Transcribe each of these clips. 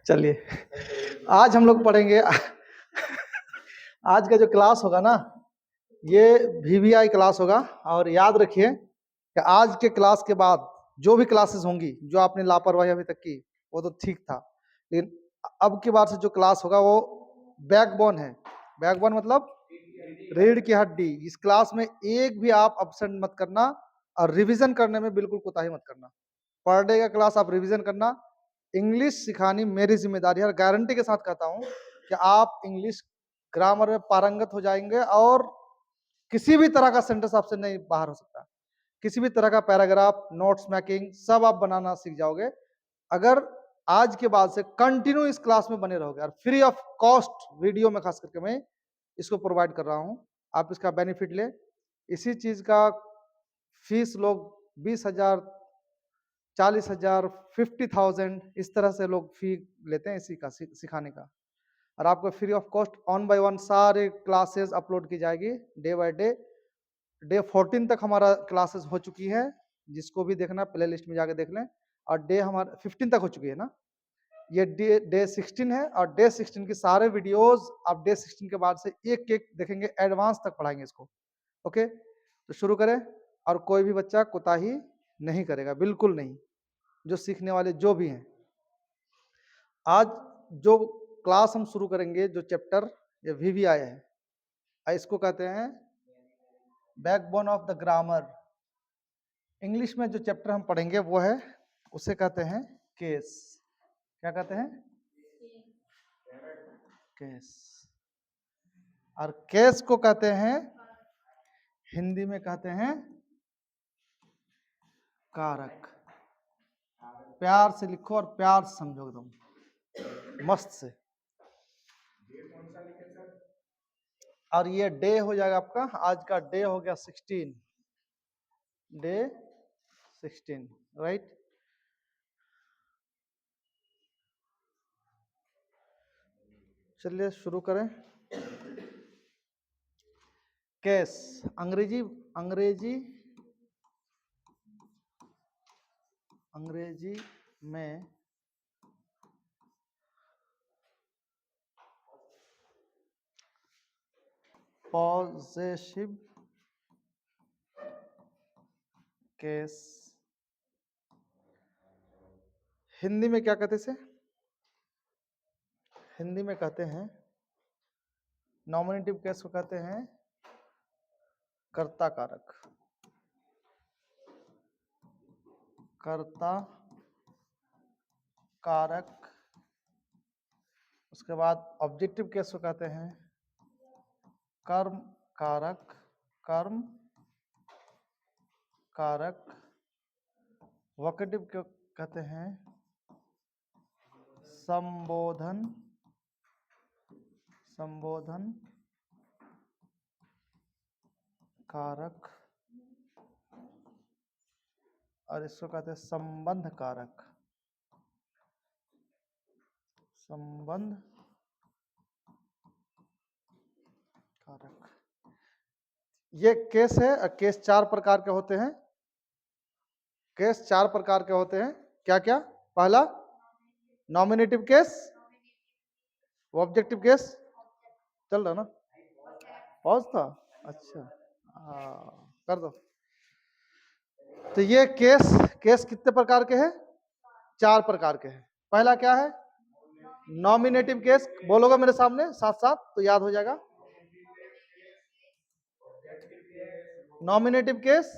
चलिए, आज हम लोग पढ़ेंगे आज का जो क्लास होगा ना, ये VVI क्लास होगा। और याद रखिए कि आज के क्लास के बाद जो भी क्लासेस होंगी, जो आपने लापरवाही अभी तक की वो तो ठीक था, लेकिन अब की बार से जो क्लास होगा वो बैकबोन है। बैकबोन मतलब रीढ़ की हड्डी। इस क्लास में एक भी आप अब्सेंट मत करना और रिवीजन करने में बिल्कुल कोताही मत करना। पर डे का क्लास आप रिवीजन करना। इंग्लिश सिखानी मेरी जिम्मेदारी है और गारंटी के साथ कहता हूं कि आप इंग्लिश ग्रामर में पारंगत हो जाएंगे और किसी भी तरह का सेंटेंस आपसे नहीं बाहर हो सकता। किसी भी तरह का पैराग्राफ, नोट्स मेकिंग सब आप बनाना सीख जाओगे अगर आज के बाद से कंटिन्यू इस क्लास में बने रहोगे। और फ्री ऑफ कॉस्ट वीडियो में खास करके मैं इसको प्रोवाइड कर रहा हूं, आप इसका बेनिफिट ले। इसी चीज का फीस लोग 20,000, 40,000, 50,000 इस तरह से लोग फी लेते हैं इसी का सिखाने का। और आपको फ्री ऑफ कॉस्ट 1 by 1 सारे क्लासेस अपलोड की जाएगी डे बाय डे। डे 14 तक हमारा क्लासेस हो चुकी है, जिसको भी देखना प्ले लिस्ट में जाके देख लें। और डे हमारा 15 तक हो चुकी है ना, ये डे 16 है। और डे 16 की सारे वीडियोस आप डे 16 के बाद से एक एक देखेंगे, एडवांस तक पढ़ाएंगे इसको। ओके, तो शुरू करें। और कोई भी बच्चा कोताही नहीं करेगा, बिल्कुल नहीं, जो सीखने वाले जो भी हैं। आज जो क्लास हम शुरू करेंगे, जो चैप्टर ये VVI है, इसको कहते हैं backbone of the grammar. English में जो चैप्टर हम पढ़ेंगे वो है, उसे कहते हैं केस। क्या कहते हैं? केस। और केस को कहते हैं हिंदी में कहते हैं कारक। प्यार से लिखो और प्यार से समझो एकदम मस्त से। और ये डे हो जाएगा आपका, आज का डे हो गया 16, डे 16, राइट। चलिए शुरू करें। केस अंग्रेजी में पॉजेसिव केस। हिंदी में क्या कहते हैं? हिंदी में कहते हैं नॉमिनेटिव केस को कहते हैं कर्ता कारक। कर्ता कारक। उसके बाद ऑब्जेक्टिव केस को कहते हैं कर्म कारक। कर्म कारक। वोकेटिव को कहते हैं संबोधन कारक। और इसको कहते हैं संबंध कारक। संबंध कारक। ये केस है। केस 4 प्रकार के होते हैं। केस 4 प्रकार के होते हैं। क्या क्या? पहला नॉमिनेटिव केस, ऑब्जेक्टिव केस। चल रहा ना? पॉज था? अच्छा, कर दो। तो ये केस कितने प्रकार के हैं? 4 प्रकार के हैं। पहला क्या है? Nominative case. बोलोगे मेरे सामने साथ साथ तो याद हो जाएगा। Nominative case,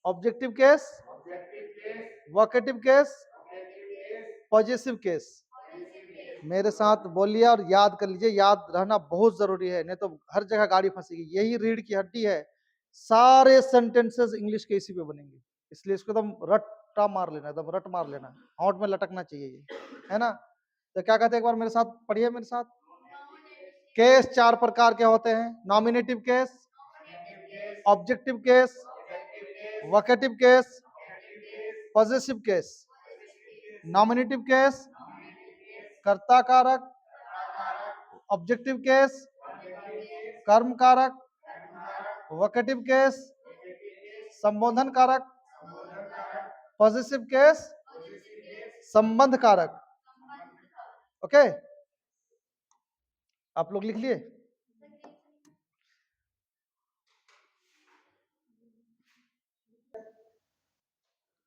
objective case, vocative case, possessive case. मेरे साथ बोलिए और याद कर लीजिए। याद रहना बहुत जरूरी है, नहीं तो हर जगह गाड़ी फंसेगी। यही रीढ़ की हड्डी है। सारे सेंटेंसेस इंग्लिश के इसी पे बनेंगे, इसलिए इसको एकदम रट्टा मार लेना, एकदम रट मार लेना, होंठ में लटकना चाहिए ये, है ना? तो क्या कहते हैं, एक बार मेरे साथ पढ़िए मेरे साथ। केस 4 प्रकार के होते हैं। Nominative case, objective case, vocative case, possessive case. Nominative case कर्ता कारक, ऑब्जेक्टिव केस कर्म कारक, वोकेटिव केस संबोधन कारक, पॉजेसिव केस संबंध कारक। ओके, आप लोग लिख लिए?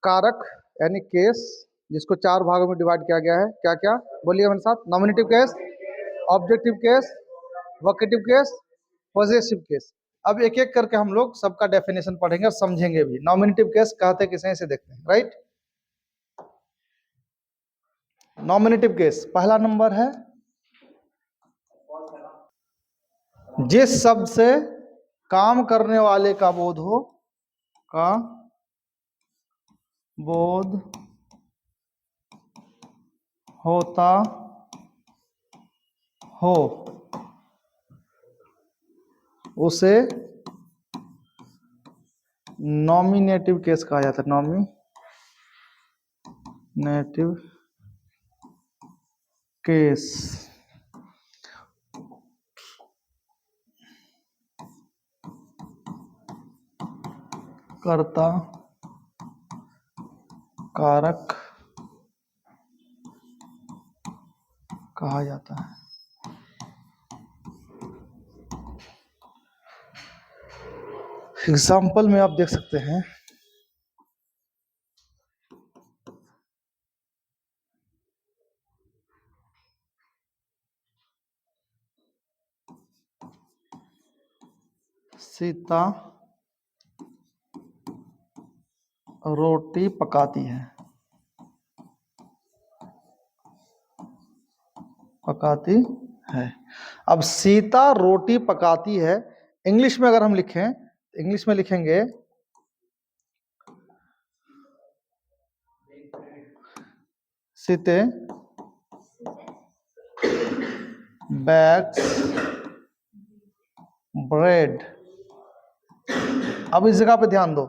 कारक यानी केस, जिसको 4 भागों में डिवाइड किया गया है, क्या क्या बोलिए मेरे साथ? Nominative case, objective case, vocative case, possessive case. अब एक एक करके हम लोग सबका डेफिनेशन पढ़ेंगे और समझेंगे भी। नॉमिनेटिव केस कहते किसे, इसे देखते हैं। राइट, नॉमिनेटिव केस पहला नंबर है जिस शब्द से काम करने वाले का बोध हो, का बोध होता हो, उसे नॉमिनेटिव केस कहा जाता है। नॉमिनेटिव केस कर्ता कारक कहा जाता है। एग्जाम्पल में आप देख सकते हैं, सीता रोटी पकाती है, पकाती है। अब सीता रोटी पकाती है, इंग्लिश में अगर हम लिखें, इंग्लिश में लिखेंगे सीते बैक्स ब्रेड। अब इस जगह पे ध्यान दो,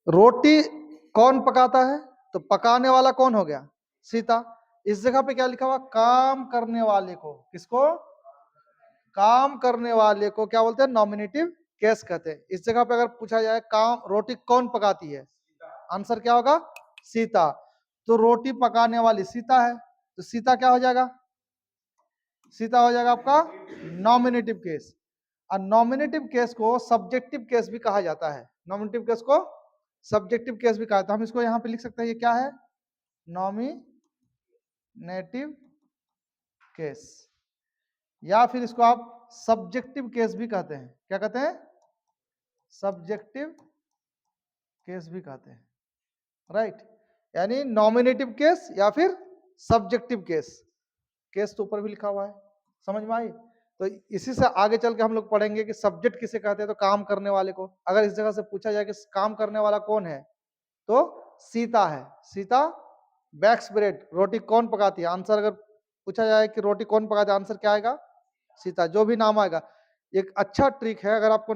रोटी कौन पकाता है? तो पकाने वाला कौन हो गया? सीता। इस जगह पे क्या लिखा हुआ? काम करने वाले को, किसको? काम करने वाले को क्या बोलते हैं? नॉमिनेटिव केस कहते हैं। इस जगह पे अगर पूछा जाए काम रोटी कौन पकाती है, आंसर क्या होगा? सीता। तो रोटी पकाने वाली सीता है, तो सीता क्या हो जाएगा? सीता हो जाएगा आपका नॉमिनेटिव केस। और नॉमिनेटिव केस को सब्जेक्टिव केस भी कहा जाता है। नॉमिनेटिव केस को सब्जेक्टिव केस भी कहा जाता है। हम इसको यहाँ पे लिख सकते हैं, ये क्या है? नॉमिनेटिव केस, या फिर इसको आप सब्जेक्टिव केस भी कहते हैं। क्या कहते हैं? सब्जेक्टिव केस भी कहते हैं। राइट, यानी नॉमिनेटिव केस या फिर सब्जेक्टिव केस। केस तो ऊपर भी लिखा हुआ है, समझ में आई? तो इसी से आगे चल के हम लोग पढ़ेंगे कि सब्जेक्ट किसे कहते हैं, तो काम करने वाले को। अगर इस जगह से पूछा जाए कि काम करने वाला कौन है, तो सीता है। सीता बैक्स ब्रेड, रोटी कौन पकाती है? आंसर अगर पूछा जाए कि रोटी कौन पकाती है, आंसर क्या आएगा? सीता। जो भी नाम आएगा, एक अच्छा ट्रिक है, अगर आपको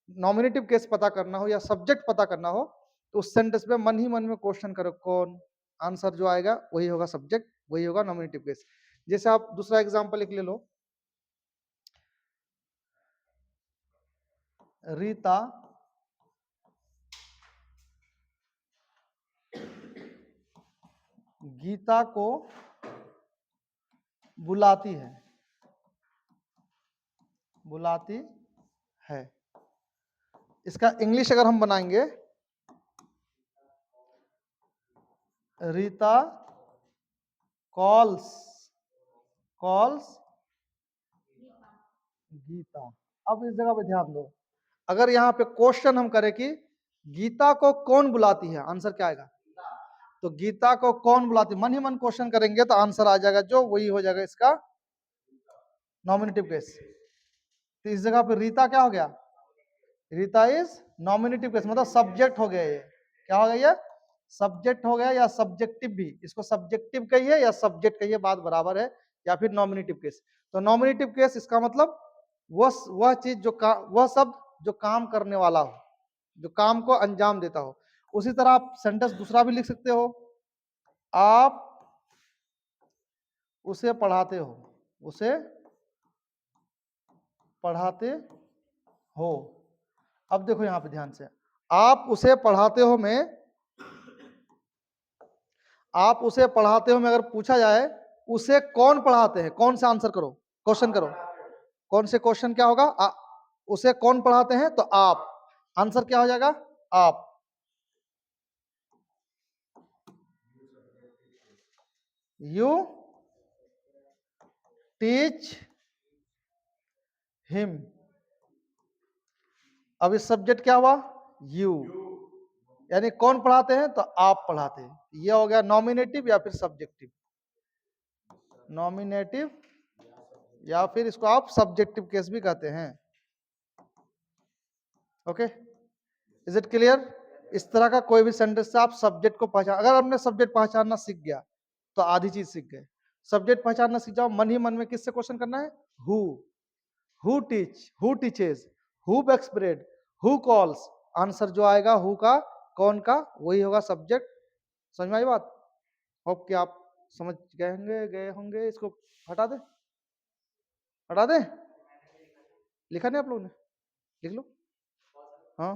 नॉमिनेटिव केस पता करना हो या सब्जेक्ट पता करना हो, तो उस सेंटेंस में मन ही मन में क्वेश्चन करो कौन, आंसर जो आएगा वही होगा सब्जेक्ट, वही होगा नॉमिनेटिव केस। जैसे आप दूसरा एग्जांपल एक ले लो, रीता गीता को बुलाती है, बुलाती है। इसका इंग्लिश अगर हम बनाएंगे, रीता कॉल्स गीता। अब इस जगह पे ध्यान दो, अगर यहाँ पे क्वेश्चन हम करें कि गीता को कौन बुलाती है, आंसर क्या आएगा? तो गीता को कौन बुलाती, मन ही मन क्वेश्चन करेंगे तो आंसर आ जाएगा जो वही हो जाएगा इसका नॉमिनेटिव केस। तो इस जगह पे रीता क्या हो गया? रीता इज नॉमिनेटिव केस, मतलब सब्जेक्ट हो गया। ये क्या हो गया? ये सब्जेक्ट हो गया, या सब्जेक्टिव भी, इसको सब्जेक्टिव कहिए या सब्जेक्ट कहिए, बात बराबर है। या फिर नॉमिनेटिव केस। तो नॉमिनेटिव केस इसका मतलब वह चीज जो वह सब जो काम करने वाला हो, जो काम को अंजाम देता हो। उसी तरह आप सेंटेंस दूसरा भी लिख सकते हो, आप उसे पढ़ाते हो, उसे पढ़ाते हो। अब देखो यहां पे ध्यान से, आप उसे पढ़ाते हो में, आप उसे पढ़ाते हो में अगर पूछा जाए उसे कौन पढ़ाते हैं? कौन सा आंसर करो, क्वेश्चन करो, कौन से क्वेश्चन क्या होगा? उसे कौन पढ़ाते हैं? तो आप। आंसर क्या हो जाएगा? आप। You teach him. अब इस सब्जेक्ट क्या हुआ? यू। यानी कौन पढ़ाते हैं? तो आप पढ़ाते हैं। यह हो गया नॉमिनेटिव या फिर सब्जेक्टिव। नॉमिनेटिव या फिर इसको आप सब्जेक्टिव केस भी कहते हैं। Okay, is it clear? इस तरह का कोई भी सेंटेंस से आप सब्जेक्ट को पहचान, अगर आपने सब्जेक्ट पहचानना सीख गया तो आधी चीज सीख गए। सब्जेक्ट पहचानना सीख जाओ, मन ही मन में किससे क्वेश्चन करना है? Who teach, who teaches, who bakes bread, who calls. Answer जो आएगा हु का, कौन का, वही होगा सब्जेक्ट। समझ में आई बात? होप कि आप समझ गए होंगे। इसको हटा दे, हटा दे। लिखा नहीं आप लोगों ने? लिख लो। हाँ,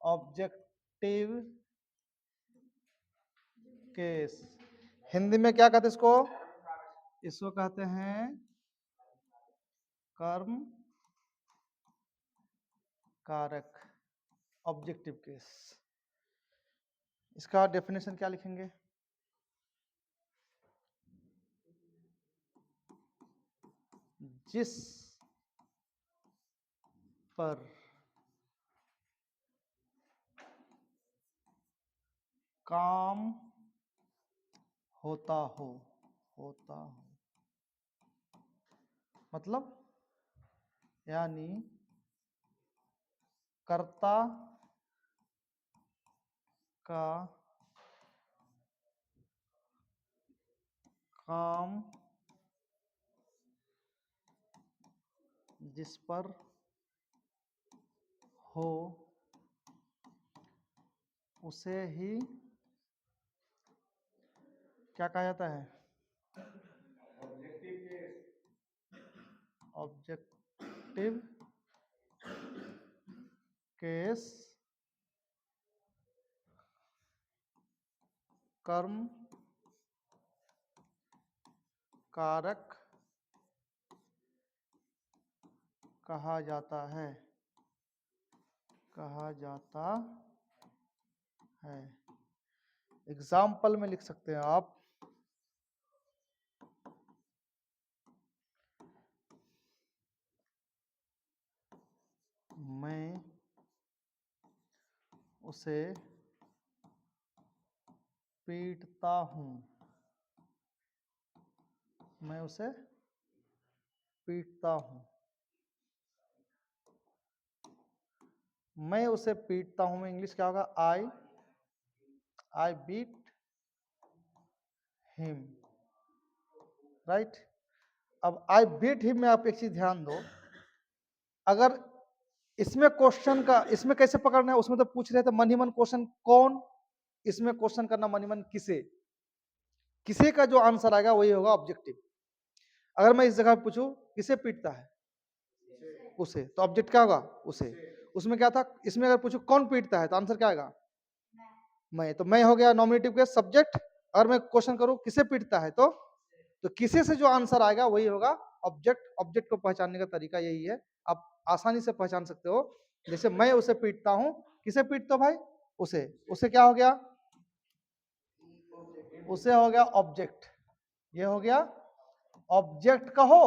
ऑब्जेक्टिव केस हिंदी में क्या कहते हैं इसको? इसको कहते हैं कर्म कारक, ऑब्जेक्टिव केस। इसका डेफिनेशन क्या लिखेंगे? जिस पर काम होता हो, मतलब यानी कर्ता का काम जिस पर हो उसे ही क्या कहा जाता है? Objective case. कर्म कारक कहा जाता है, एग्जाम्पल में लिख सकते हैं आप। मैं उसे पीटता हूँ, मैं उसे पीटता हूँ, मैं उसे पीटता हूँ में इंग्लिश क्या होगा? I beat him, right. अब आई बीट हिम में आप एक चीज ध्यान दो, अगर इसमें क्वेश्चन का, इसमें कैसे पकड़ना है? उसमें तो पूछ रहे थे मन ही मन क्वेश्चन कौन, इसमें क्वेश्चन करना मन ही मन किसे, किसे का जो आंसर आएगा वही होगा ऑब्जेक्टिव। अगर मैं इस जगह पूछूं किसे पीटता है? उसे, तो ऑब्जेक्ट क्या होगा? उसे। उसमें क्या था? इसमें अगर पूछूं कौन पीटता है तो आंसर क्या आएगा? मैं। तो मैं हो गया नॉमिनेटिव के सब्जेक्ट। अगर मैं क्वेश्चन करूं किसे पीटता है तो किसे से जो आंसर आएगा वही होगा ऑब्जेक्ट। ऑब्जेक्ट को पहचानने का तरीका यही है, आप आसानी से पहचान सकते हो। जैसे मैं उसे पीटता हूं, किसे पीटता हूं भाई? उसे। उसे क्या हो गया? उसे हो गया ऑब्जेक्ट। ये हो गया ऑब्जेक्ट कहो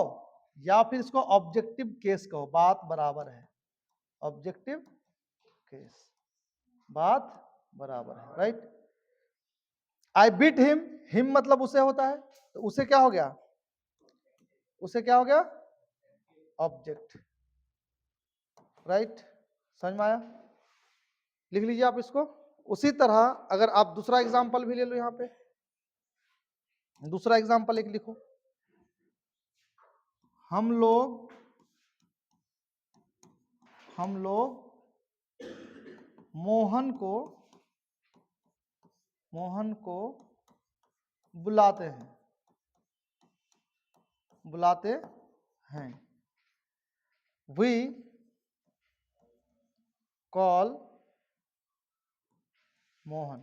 या फिर इसको ऑब्जेक्टिव केस कहो, बात बराबर है। ऑब्जेक्टिव केस, बात बराबर है, राइट। आई बीट हिम मतलब उसे होता है, तो उसे क्या हो गया? उसे क्या हो गया? Object, right. समझ में आया? लिख लीजिए आप इसको। उसी तरह अगर आप दूसरा एग्जांपल भी ले लो, यहां पे दूसरा एग्जांपल एक लिखो। हम लोग मोहन को बुलाते हैं। We call Mohan.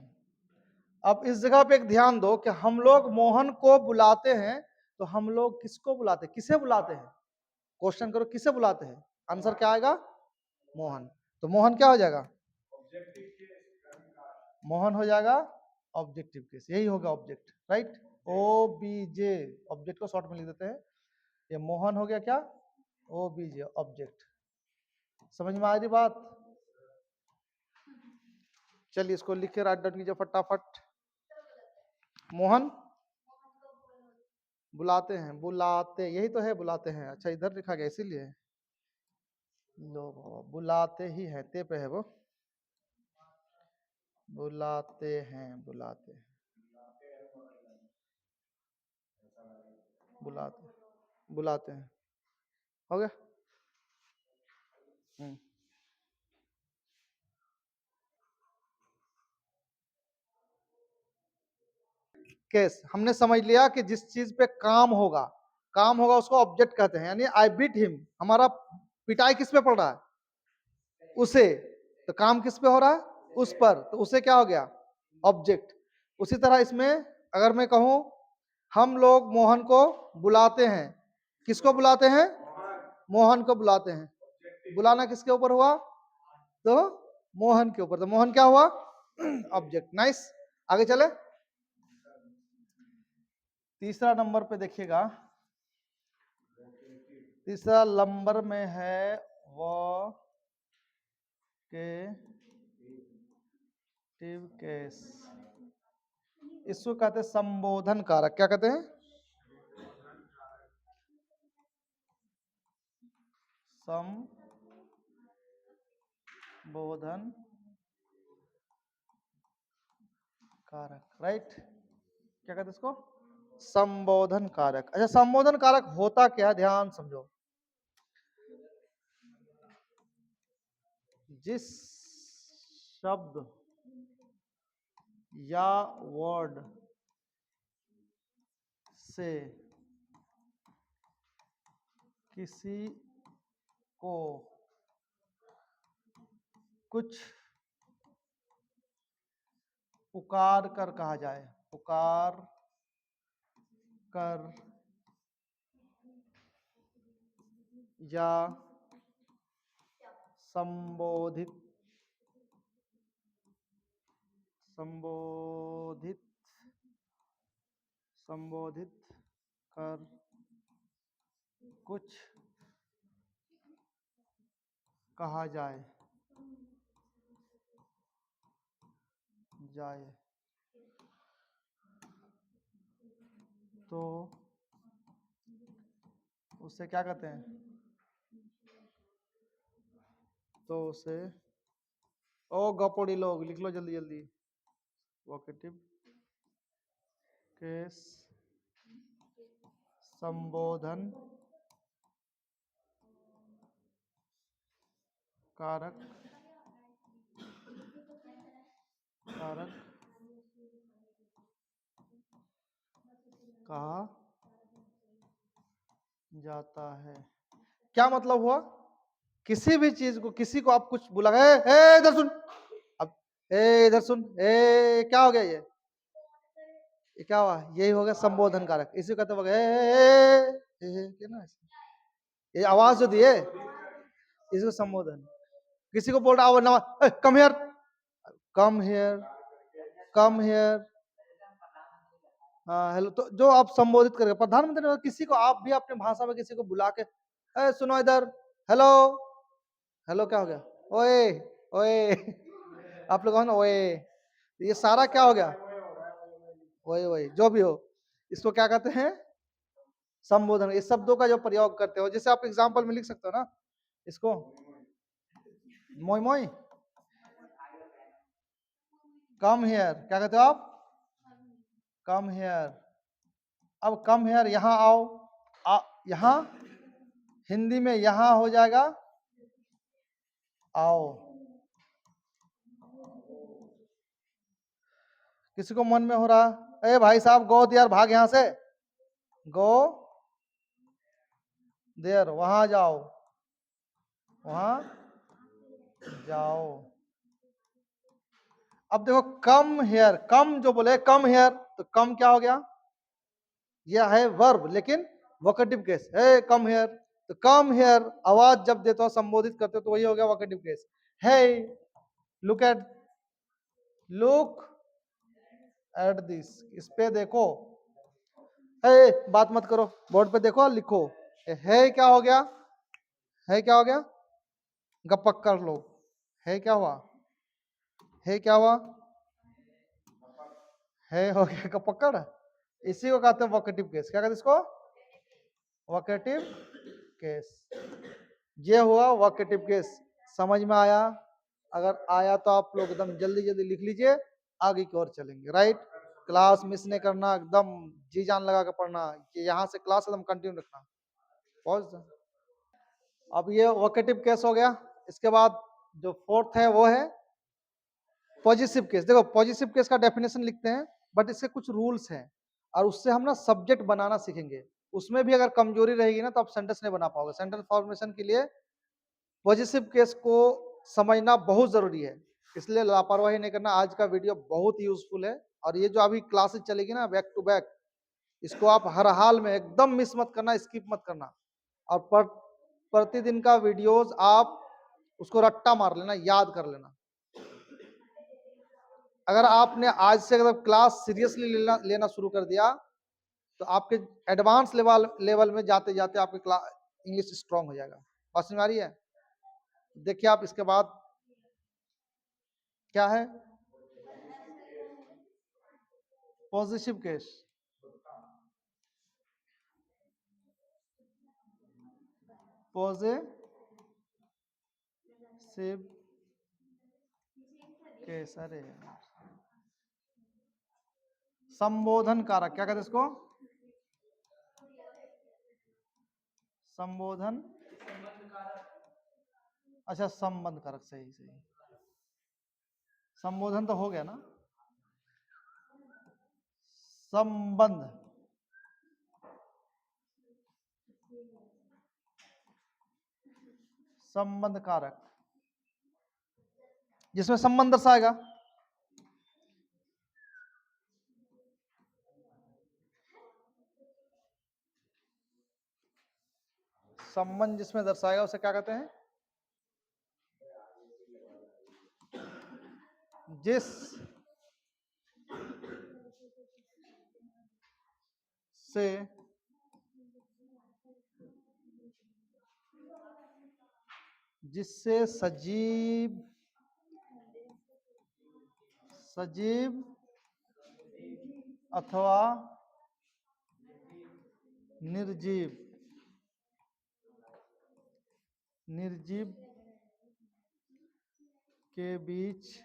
अब इस जगह पे एक ध्यान दो कि हम लोग मोहन को बुलाते हैं, तो हम लोग किसको बुलाते हैं, किसे बुलाते हैं? क्वेश्चन करो, किसे बुलाते हैं? आंसर क्या आएगा? मोहन। तो मोहन क्या हो जाएगा? मोहन हो जाएगा ऑब्जेक्टिव केस, यही होगा ऑब्जेक्ट, राइट? ओबीजे, ऑब्जेक्ट को शॉर्ट में लिख देते हैं। ये मोहन हो गया क्या? OBJ, object. समझ में आ रही बात? चलिए इसको लिख के राइट डाउन कीजिए फटाफट। मोहन बुलाते हैं, बुलाते, यही तो है बुलाते हैं। अच्छा इधर लिखा गया इसीलिए लोग बुलाते ही है, ते पे है वो, बुलाते हैं, बुलाते हैं, बुलाते, बुलाते हैं, हो गया। केस हमने समझ लिया कि जिस चीज पे काम होगा, काम होगा उसको ऑब्जेक्ट कहते हैं। यानी आई बीट हिम, हमारा पिटाई किस पे पड़ रहा है? उसे। तो काम किस पे हो रहा है? उस पर, तो उसे क्या हो गया? ऑब्जेक्ट। उसी तरह इसमें अगर मैं कहूं हम लोग मोहन को बुलाते हैं, किसको बुलाते हैं? मोहन को बुलाते हैं। बुलाना किसके ऊपर हुआ? तो मोहन के ऊपर। तो मोहन क्या हुआ? ऑब्जेक्ट। नाइस, आगे चले। तीसरा नंबर पे देखिएगा, तीसरा नंबर में है वो केस। इसको कहते हैं संबोधन कारक। क्या कहते हैं? संबोधन कारक, राइट? क्या कहते हैं इसको? संबोधन कारक। अच्छा, संबोधन कारक होता क्या? ध्यान समझो। जिस शब्द या वर्ड से किसी को कुछ पुकार कर कहा जाए, पुकार कर या संबोधित, संबोधित, संबोधित कर कुछ कहा जाए, तो उसे क्या कहते हैं? तो उसे, ओ गपोड़ी लोग लिख लो जल्दी जल्दी, वोकेटिव केस संबोधन कारक, कारक कहा जाता है। क्या मतलब हुआ? किसी भी चीज को, किसी को आप कुछ बुला, इधर सुन, अब इधर सुन, क्या हो गया ये क्या हुआ? यही हो गया संबोधन कारक। इसी कहते हो ना, ये आवाज जो दिए इसको संबोधन। किसी को बोल रहा हो come here, come here, come here, हाँ हेलो। तो जो आप संबोधित करेंगे प्रधानमंत्री, किसी को आप भी अपने भाषा में किसी को बुला के सुनो इधर, हेलो, हेलो क्या हो गया? ओए, ओए, आप लोग हो ना ओए, ये सारा क्या हो गया? वही वही जो भी हो, इसको क्या कहते हैं? संबोधन। इस शब्दों का जो प्रयोग करते हो, जैसे आप एग्जांपल में लिख सकते हो ना इसको, मोई मोई, कम हियर, क्या कहते हो आप? Come here. अब कम हियर, यहां आओ, यहां हिंदी में यहां हो जाएगा आओ। किसी को मन में हो रहा, ए भाई साहब गो देयर, भाग यहां से, गो देयर, वहां जाओ, वहां जाओ। अब देखो कम हेयर, कम जो बोले कम हेयर, तो कम क्या हो गया, यह है वर्ब, लेकिन वोकेटिव केस है कम हेयर। तो कम हेयर आवाज जब देते हो, संबोधित करते हो, तो वही हो गया वोकेटिव केस। है लुक एट दिस, इस पे देखो। है बात मत करो, बोर्ड पे देखो और लिखो। है क्या हो गया, है क्या हो गया, गपक कर लो। है क्या हुआ, है क्या हुआ, है हो गया गपक्कड़। इसी को कहते हैं वोकेटिव केस। क्या कहते हैं इसको, वोकेटिव केस। ये हुआ वोकेटिव केस। समझ में आया? अगर आया तो आप लोग एकदम जल्दी जल्दी लिख लीजिए, आगे की ओर चलेंगे। राइट, क्लास मिस नहीं करना, एकदम जी जान लगा के पढ़ना, कि यहाँ से क्लास एकदम कंटिन्यू रखना। पॉज। अब ये वोकेटिव केस हो गया। इसके बाद जो फोर्थ है वो है पॉजिटिव केस। देखो पॉजिटिव केस का डेफिनेशन लिखते हैं, बट इसके कुछ रूल्स हैं, और उससे हम ना सब्जेक्ट बनाना सीखेंगे। उसमें भी अगर कमजोरी रहेगी ना, तो आप सेंटेंस नहीं बना पाओगे। सेंटेंस फॉर्मेशन के लिए पॉजिटिव केस को समझना बहुत जरूरी है, इसलिए लापरवाही नहीं करना। आज का वीडियो बहुत यूजफुल है, और ये जो अभी क्लासेस चलेगी ना बैक टू बैक, इसको आप हर हाल में एकदम मिस मत करना, स्किप मत करना। और प्रतिदिन का वीडियोस आप उसको रट्टा मार लेना, याद कर लेना। अगर आपने आज से अगर क्लास सीरियसली लेना शुरू कर दिया, तो आपके एडवांस लेवल में जाते जाते आपकी क्लास इंग्लिश स्ट्रांग हो जाएगा। बात समझ आ रही है? देखिए आप इसके बाद क्या है, पॉजिटिव केस। पॉजिटिव केस, अरे संबोधन कारक, क्या कहते हैं इसको, संबोधन, अच्छा संबंध कारक, सही सही। संबोधन तो हो गया ना, संबंध, संबंध कारक, जिसमें संबंध दर्शाएगा। संबंध जिसमें दर्शाएगा उसे क्या कहते हैं, जिस से जिससे सजीव अथवा निर्जीव के बीच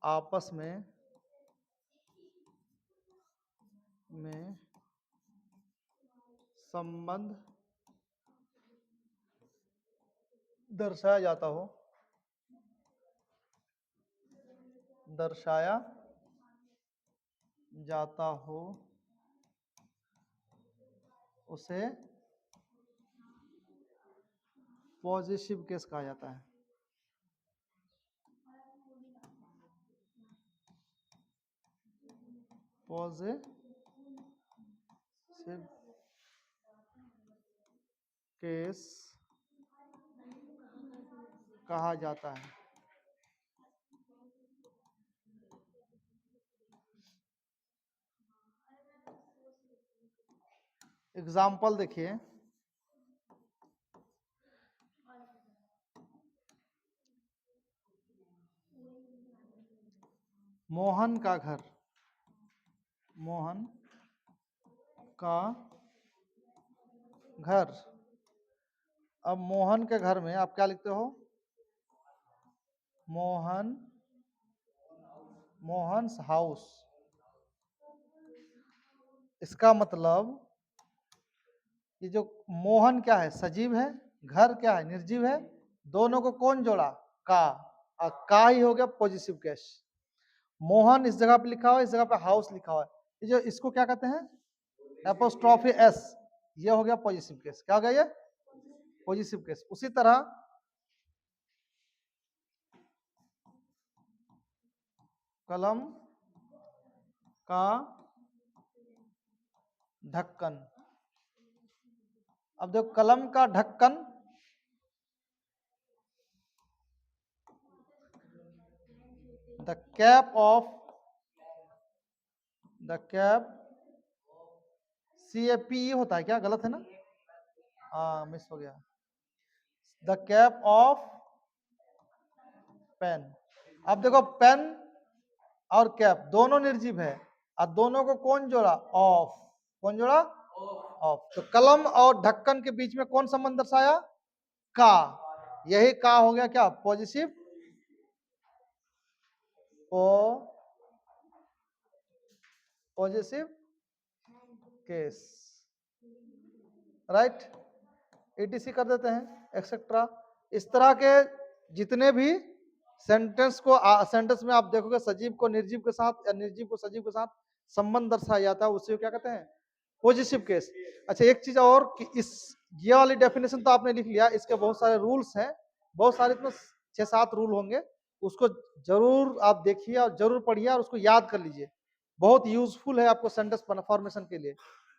आपस में संबंध दर्शाया जाता हो उसे पॉजिटिव केस कहा जाता है। पॉजिटिव केस कहा जाता है। एग्जाम्पल देखिए, मोहन का घर अब मोहन के घर में आप क्या लिखते हो, मोहन्स हाउस। इसका मतलब ये जो मोहन क्या है, सजीव है, घर क्या है, निर्जीव है, दोनों को कौन जोड़ा, का, और का ही हो गया पॉजिटिव केस। मोहन इस जगह पे लिखा हुआ है, इस जगह पे हाउस लिखा हुआ है, ये जो इसको क्या कहते हैं, एपोस्ट्रोफी एस, ये हो गया पॉजिटिव केस। क्या हो गया ये, पॉजिटिव केस। उसी तरह कलम का ढक्कन। अब देखो कलम का ढक्कन, the cap of, the cap, CAPE होता है क्या, गलत है ना, हाँ मिस हो गया, द कैप ऑफ पेन। अब देखो पेन और कैप दोनों निर्जीव है, और दोनों को कौन जोड़ा, ऑफ, कौन जोड़ा, ऑफ। तो कलम और ढक्कन के बीच में कौन संबंध दर्शाया, का, यही का हो गया क्या, positive positive case, right, ETC कर देते हैं एक्सेट्रा। इस तरह के जितने भी सेंटेंस में आप देखोगे सजीव को निर्जीव के साथ या निर्जीव को सजीव के साथ संबंध दर्शाया जाता है, उसे क्या कहते हैं, पॉजिटिव केस। अच्छा एक चीज और कि इस ये वाली डेफिनेशन तो आपने लिख लिया, इसके बहुत सारे रूल्स हैं, बहुत सारे इसमें 6-7 रूल होंगे, उसको जरूर आप देखिए और जरूर पढ़िए और उसको याद कर लीजिए, बहुत यूजफुल है आपको सेंटेंस फॉर्मेशन के लिए,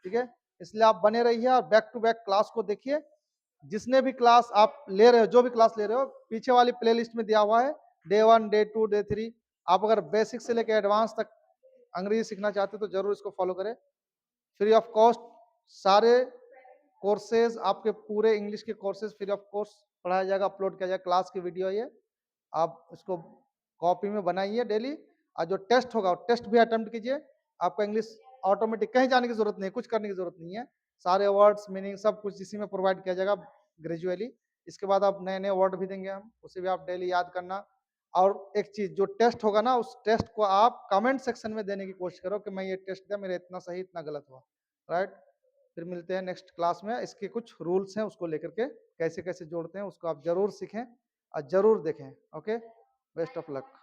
ठीक है। इसलिए आप बने रहिए और बैक टू बैक क्लास को देखिए, जिसने भी क्लास आप ले रहे हो, जो भी क्लास ले रहे हो, पीछे वाली प्लेलिस्ट में दिया हुआ है, डे 1, डे 2, डे 3। आप अगर बेसिक से लेकर एडवांस तक अंग्रेजी सीखना चाहते हो तो जरूर इसको फॉलो करें, फ्री ऑफ कॉस्ट। सारे कोर्सेज आपके पूरे इंग्लिश के कोर्सेज फ्री ऑफ कॉस्ट पढ़ाया जाएगा, अपलोड किया जाएगा, क्लास की वीडियो ये आप इसको कॉपी में बनाइए डेली, और जो टेस्ट होगा टेस्ट भी अटेम्प्ट कीजिए, आपका इंग्लिश ऑटोमेटिक, कहीं जाने की जरूरत नहीं, कुछ करने की जरूरत नहीं है, सारे वर्ड्स मीनिंग सब कुछ इसी में प्रोवाइड किया जाएगा ग्रेजुअली। इसके बाद आप नए नए वर्ड भी देंगे हम, उसे भी आप डेली याद करना। और एक चीज, जो टेस्ट होगा ना, उस टेस्ट को आप कमेंट सेक्शन में देने की कोशिश करो कि मैं ये टेस्ट दिया, मेरा इतना सही इतना गलत हुआ, राइट। फिर मिलते हैं नेक्स्ट क्लास में, इसके कुछ रूल्स हैं उसको लेकर के कैसे कैसे जोड़ते हैं उसको आप जरूर सीखें और जरूर देखें। Okay, best of luck.